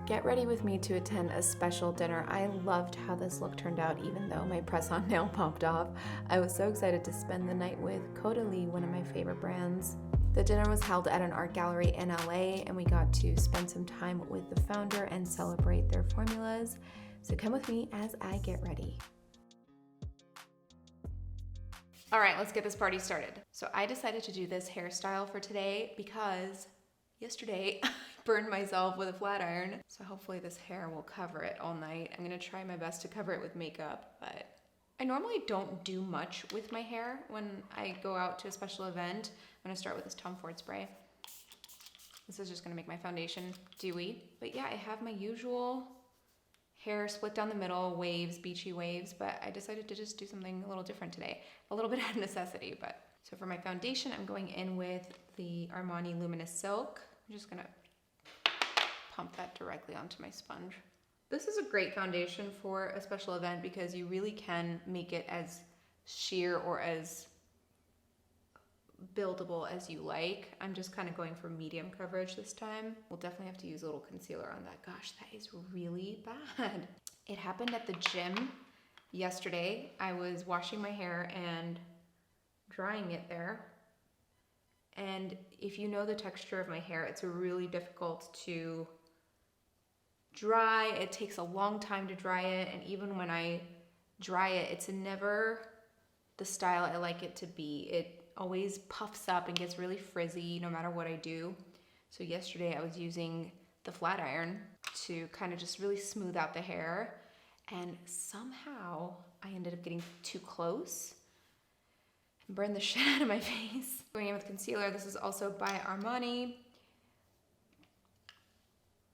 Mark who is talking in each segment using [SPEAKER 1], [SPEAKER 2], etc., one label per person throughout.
[SPEAKER 1] Get ready with me to attend a special dinner. I loved how this look turned out even though my press-on nail popped off. I was so excited to spend the night with Caudalie, one of my favorite brands. The dinner was held at an art gallery in LA and we got to spend some time with the founder and celebrate their formulas. So come with me as I get ready. All right, let's get this party started. So I decided to do this hairstyle for today because yesterday I burned myself with a flat iron. So hopefully this hair will cover it all night. I'm gonna try my best to cover it with makeup, but I normally don't do much with my hair when I go out to a special event. I'm gonna start with this Tom Ford spray. This is just gonna make my foundation dewy. But yeah, I have my usual hair split down the middle, waves, beachy waves, but I decided to just do something a little different today. A little bit out of necessity, but. So for my foundation, I'm going in with the Armani Luminous Silk. I'm just gonna pump that directly onto my sponge. This is a great foundation for a special event because you really can make it as sheer or as buildable as you like. I'm just kind of going for medium coverage this time. We'll definitely have to use a little concealer on that. Gosh, that is really bad. It happened at the gym yesterday. I was washing my hair and drying it there. And if you know the texture of my hair, it's really difficult to dry. It takes a long time to dry it. And even when I dry it, it's never the style I like it to be. It always puffs up and gets really frizzy no matter what I do. So yesterday I was using the flat iron to kind of just really smooth out the hair. And somehow I ended up getting too close and burned the shit out of my face. Going in with concealer, this is also by Armani,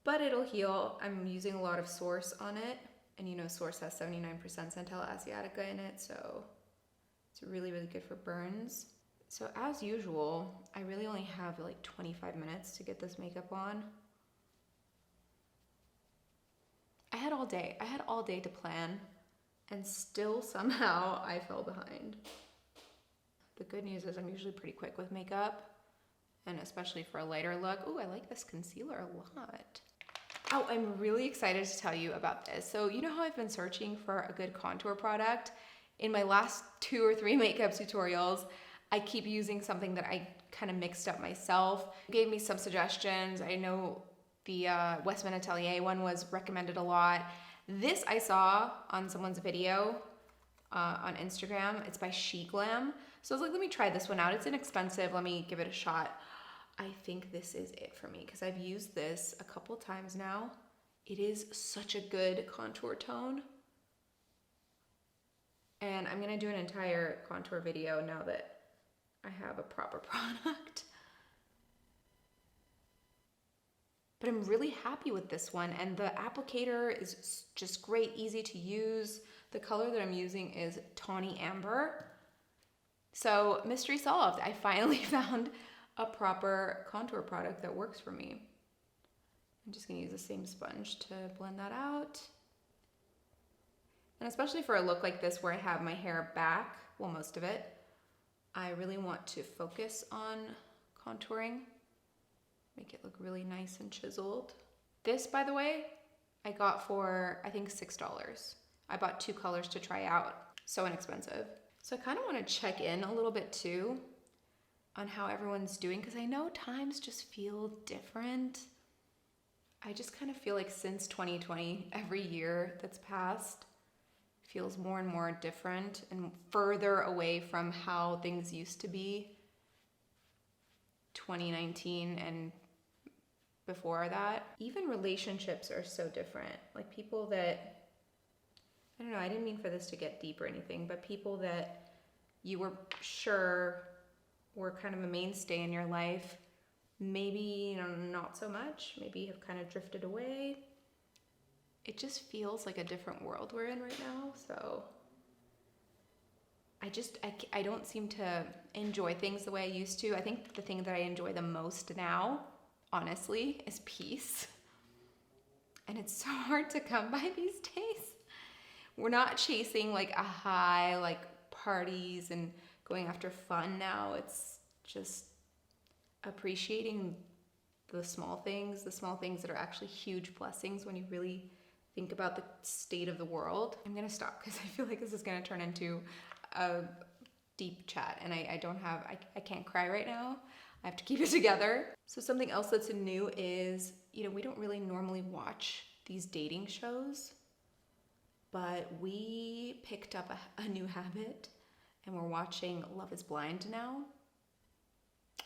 [SPEAKER 1] but it'll heal. I'm using a lot of Source on it. And you know Source has 79% Centella Asiatica in it, so it's really, really good for burns. So as usual, I really only have like 25 minutes to get this makeup on. I had all day to plan, and still somehow I fell behind. The good news is I'm usually pretty quick with makeup, and especially for a lighter look. Oh, I like this concealer a lot. Oh, I'm really excited to tell you about this. So you know how I've been searching for a good contour product? In my last 2 or 3 makeup tutorials, I keep using something that I kind of mixed up myself. It gave me some suggestions. I know the Westman Atelier one was recommended a lot. This I saw on someone's video on Instagram. It's by SheGlam. So I was like, let me try this one out. It's inexpensive. Let me give it a shot. I think this is it for me because I've used this a couple times now. It is such a good contour tone. And I'm gonna do an entire contour video now that I have a proper product. But I'm really happy with this one, and the applicator is just great, easy to use. The color that I'm using is Tawny Amber. So mystery solved. I finally found a proper contour product that works for me. I'm just gonna use the same sponge to blend that out. And especially for a look like this where I have my hair back, well, most of it, I really want to focus on contouring, make it look really nice and chiseled. This, by the way, I got for, I think, $6. I bought 2 colors to try out, so inexpensive. So I kind of want to check in a little bit too on how everyone's doing, because I know times just feel different. I just kind of feel like since 2020, every year that's passed feels more and more different and further away from how things used to be 2019 and before that. Even relationships are so different. Like people that, I don't know, I didn't mean for this to get deep or anything, but people that you were sure were kind of a mainstay in your life, maybe, you know, not so much, maybe have kind of drifted away. It just feels like a different world we're in right now, so I don't seem to enjoy things the way I used to. I think the thing that I enjoy the most now, honestly, is peace. And it's so hard to come by these days. We're not chasing like a high, like parties and going after fun now. It's just appreciating the small things that are actually huge blessings when you really think about the state of the world. I'm gonna stop because I feel like this is gonna turn into a deep chat, and I can't cry right now. I have to keep it together. So something else that's new is, you know, we don't really normally watch these dating shows, but we picked up a new habit, and we're watching Love is Blind now.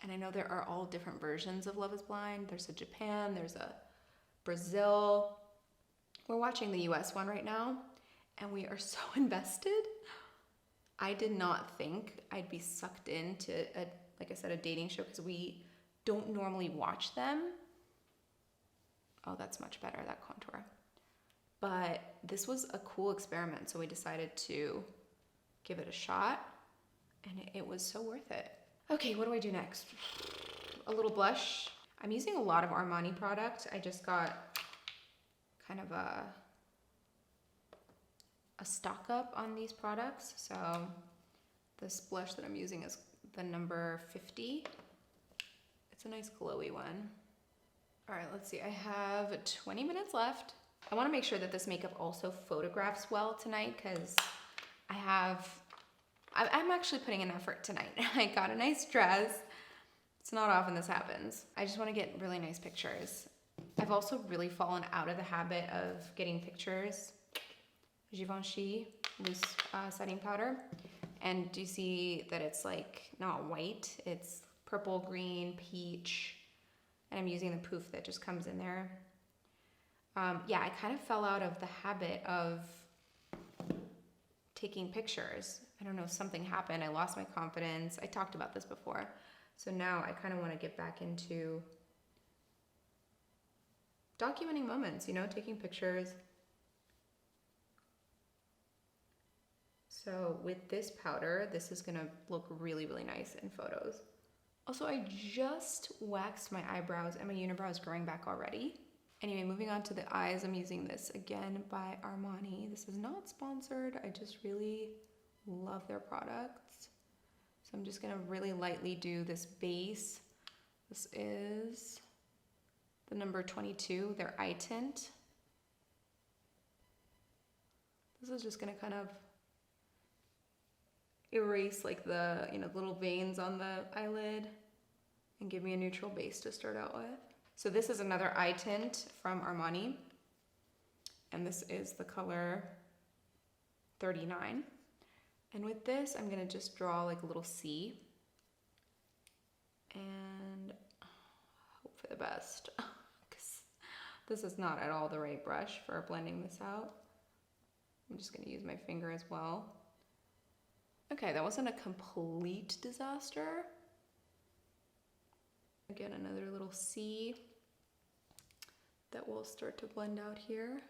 [SPEAKER 1] And I know there are all different versions of Love is Blind. There's a Japan, there's a Brazil. We're watching the US one right now, and we are so invested. I did not think I'd be sucked into, like I said, a dating show, because we don't normally watch them. Oh, that's much better, that contour. But this was a cool experiment, so we decided to give it a shot, and it was so worth it. Okay, what do I do next? A little blush. I'm using a lot of Armani product. I just got kind of a stock up on these products. So this blush that I'm using is the number 50. It's a nice glowy one. All right, let's see. I have 20 minutes left. I want to make sure that this makeup also photographs well tonight, because I'm actually putting in effort tonight. I got a nice dress. It's not often this happens. I just want to get really nice pictures. I've also really fallen out of the habit of getting pictures. Givenchy loose setting powder. And do you see that it's like not white, it's purple, green, peach. And I'm using the poof that just comes in there. Yeah, I kind of fell out of the habit of taking pictures. I don't know, something happened. I lost my confidence. I talked about this before. So now I kind of want to get back into documenting moments, you know, taking pictures. So with this powder, this is gonna look really, really nice in photos. Also, I just waxed my eyebrows and my unibrow is growing back already. Anyway, moving on to the eyes, I'm using this again by Armani. This is not sponsored. I just really love their products. So I'm just gonna really lightly do this base. This is the number 22, their eye tint. This is just gonna kind of erase like the, you know, little veins on the eyelid and give me a neutral base to start out with. So this is another eye tint from Armani, and this is the color 39. And with this, I'm gonna just draw like a little C and hope for the best, because this is not at all the right brush for blending this out. I'm just gonna use my finger as well. Okay, that wasn't a complete disaster. Again, another little C that will start to blend out here.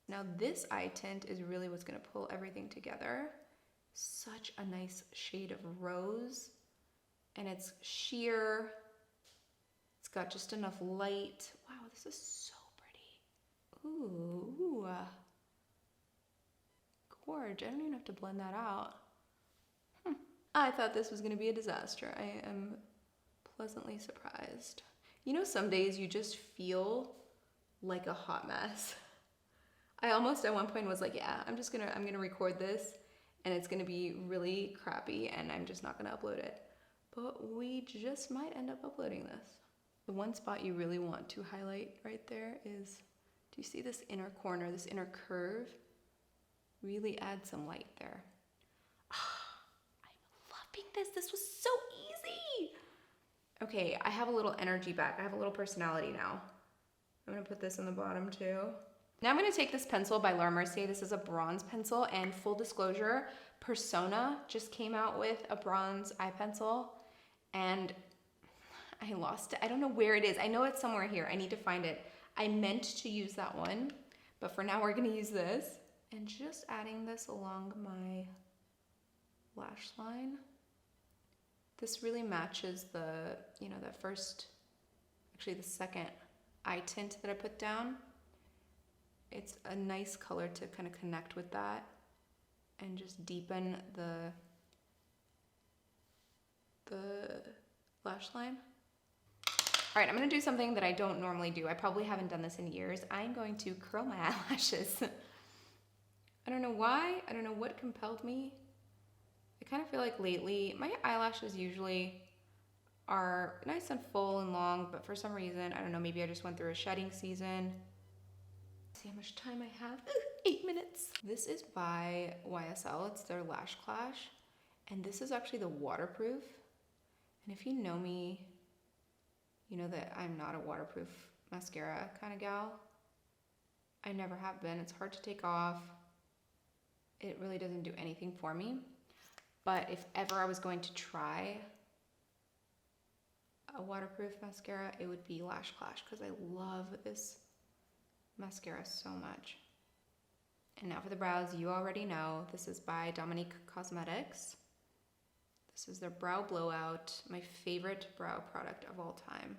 [SPEAKER 1] Now this eye tint is really what's gonna pull everything together. Such a nice shade of rose, and it's sheer. It's got just enough light. Wow, this is so pretty. Ooh, gorge. I don't even have to blend that out. I thought this was gonna be a disaster. I am pleasantly surprised. You know, some days you just feel like a hot mess. I almost at one point was like, yeah, I'm gonna record this and it's gonna be really crappy and I'm just not gonna upload it. But we just might end up uploading this. The one spot you really want to highlight right there is, do you see this inner corner, this inner curve? Really add some light there. I'm loving this. This was so easy. Okay, I have a little energy back. I have a little personality now. I'm gonna put this in the bottom too. Now I'm gonna take this pencil by Mercier. This is a bronze pencil, and full disclosure, Persona just came out with a bronze eye pencil and I lost it. I don't know where it is. I know it's somewhere here. I need to find it. I meant to use that one, but for now we're gonna use this. And just adding this along my lash line. This really matches the, you know, the second eye tint that I put down. It's a nice color to kind of connect with that and just deepen the lash line. All right, I'm gonna do something that I don't normally do. I probably haven't done this in years. I'm going to curl my eyelashes. I don't know why, I don't know what compelled me. I kind of feel like lately, my eyelashes usually are nice and full and long, but for some reason, I don't know, maybe I just went through a shedding season. Let's see how much time I have. 8 minutes. This is by YSL, it's their Lash Clash. And this is actually the waterproof. And if you know me, you know that I'm not a waterproof mascara kind of gal. I never have been. It's hard to take off. It really doesn't do anything for me. But if ever I was going to try a waterproof mascara, it would be Lash Clash because I love this mascara so much. And now for the brows, you already know. This is by Dominique Cosmetics. This is their Brow Blowout, my favorite brow product of all time.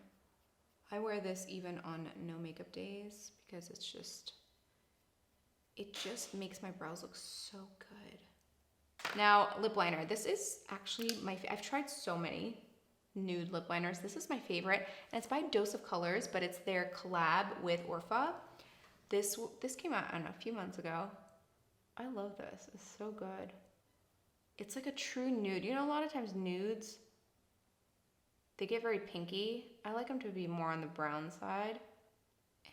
[SPEAKER 1] I wear this even on no makeup days because it just makes my brows look so good. Now, lip liner. This is actually I've tried so many nude lip liners. This is my favorite, and it's by Dose of Colors, but it's their collab with Ourfa. This came out, I don't know, a few months ago. I love this. It's so good. It's like a true nude. You know, a lot of times nudes, they get very pinky. I like them to be more on the brown side.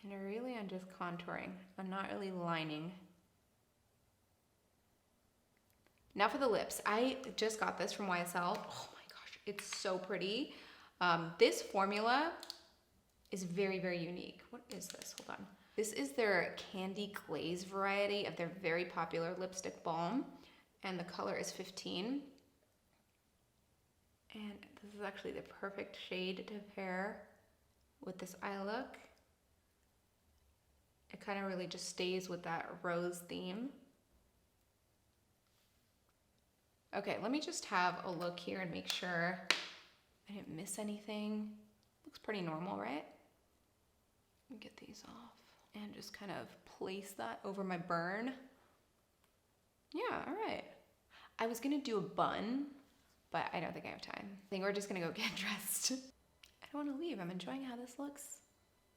[SPEAKER 1] And really, I'm just contouring. I'm not really lining. Now for the lips. I just got this from YSL. Oh my gosh, it's so pretty. This formula is very, very unique. What is this? Hold on. This is their Candy Glaze variety of their very popular lipstick balm. And the color is 15. And this is actually the perfect shade to pair with this eye look. It kind of really just stays with that rose theme. Okay, let me just have a look here and make sure I didn't miss anything. Looks pretty normal, right? Let me get these off and just kind of place that over my burn. Yeah, all right. I was gonna do a bun, but I don't think I have time. I think we're just gonna go get dressed. I don't wanna leave, I'm enjoying how this looks.